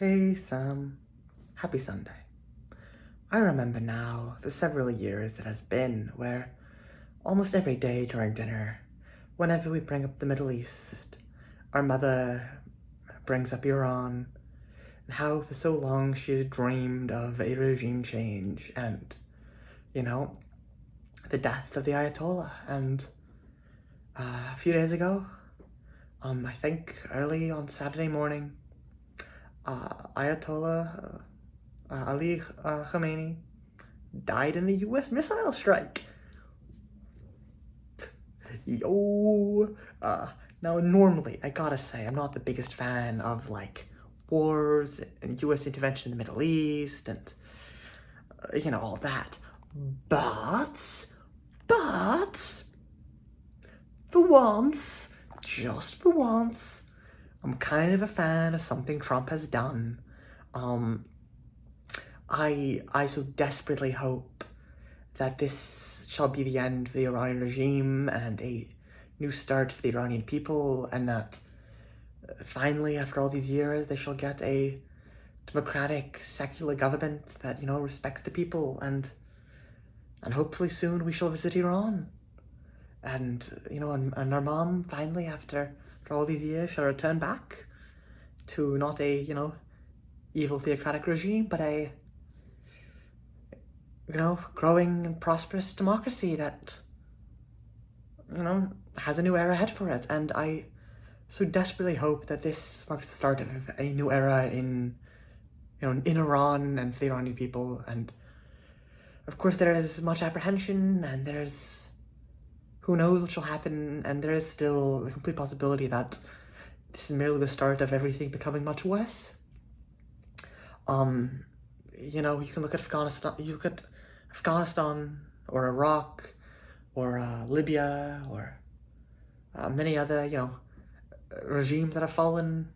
Hey Sam, happy Sunday. I remember now the several years it has been where almost every day during dinner, whenever we bring up the Middle East, our mother brings up Iran and how for so long she has dreamed of a regime change and, you know, the death of the Ayatollah. And a few days ago, I think early on Saturday morning, Ayatollah Ali Khamenei died in a US missile strike. Yo! Now, normally, I gotta say, I'm not the biggest fan of, like, wars and US intervention in the Middle East and, all that. But, for once, just for once, I'm kind of a fan of something Trump has done. I so desperately hope that this shall be the end of the Iranian regime and a new start for the Iranian people, and that finally, after all these years, they shall get a democratic, secular government that, respects the people, and hopefully soon we shall visit Iran. And, and our mom finally, after all these years, shall return back to not a, evil theocratic regime, but a, growing and prosperous democracy that, has a new era ahead for it. And I so desperately hope that this marks the start of a new era in Iran and the Iranian people. And of course there is much apprehension, and there's who knows what shall happen, and there is still the complete possibility that this is merely the start of everything becoming much worse. You can look at Afghanistan or Iraq or Libya or many other, regimes that have fallen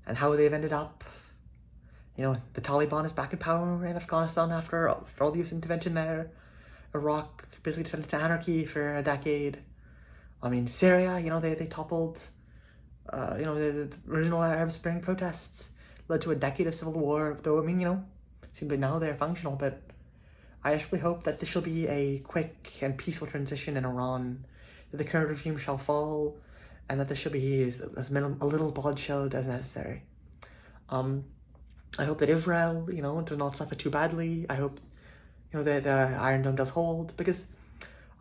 and how they've ended up. The Taliban is back in power in Afghanistan after all the US intervention there. Iraq basically descended to anarchy for a decade. Syria, they toppled, the original Arab Spring protests led to a decade of civil war, though, seems like now they're functional, but I actually hope that this shall be a quick and peaceful transition in Iran, that the current regime shall fall, and that there shall be a little bloodshed as necessary. I hope that Israel, does not suffer too badly. I hope, the Iron Dome does hold, because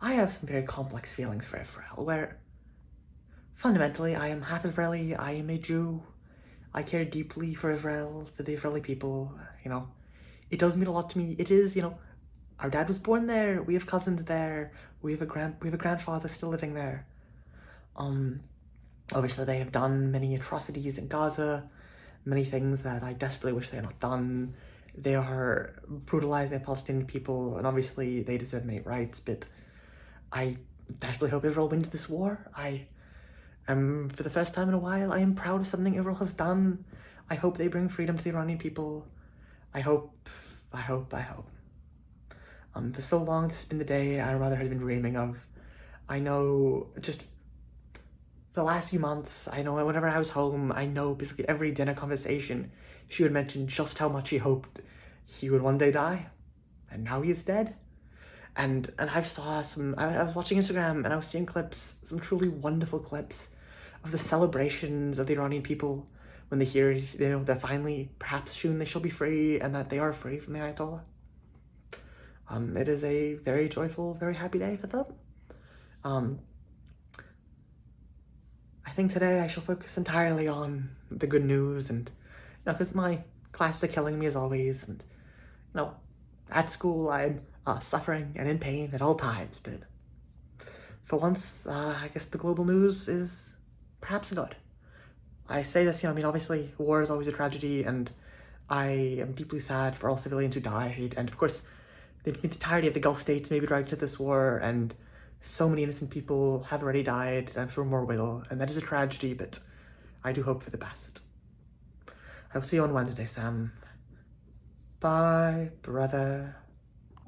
I have some very complex feelings for Israel, where fundamentally I am half Israeli, I am a Jew, I care deeply for Israel, for the Israeli people, it does mean a lot to me. It is, our dad was born there, we have cousins there, we have a grandfather still living there. Obviously they have done many atrocities in Gaza, many things that I desperately wish they had not done. They are brutalizing the Palestinian people, and obviously they deserve many rights, but I desperately hope Israel wins this war. For the first time in a while, I am proud of something Israel has done. I hope they bring freedom to the Iranian people. I hope. For so long, this has been the day our mother has been dreaming of. I know, just the last few months, I know whenever I was home, I know basically every dinner conversation, she would mention just how much she hoped he would one day die. And now he is dead. And I was watching Instagram and I was seeing clips, some truly wonderful clips of the celebrations of the Iranian people when they hear, that finally, perhaps soon they shall be free and that they are free from the Ayatollah. It is a very joyful, very happy day for them. I think today I shall focus entirely on the good news and, because my classes are killing me as always, and, at school I'm suffering and in pain at all times, but for once, I guess the global news is perhaps good. I say this, obviously war is always a tragedy, and I am deeply sad for all civilians who died, and of course, the entirety of the Gulf states may be dragged to this war, and so many innocent people have already died, and I'm sure more will, and that is a tragedy, but I do hope for the best. I'll see you on Wednesday, Sam. Bye, brother.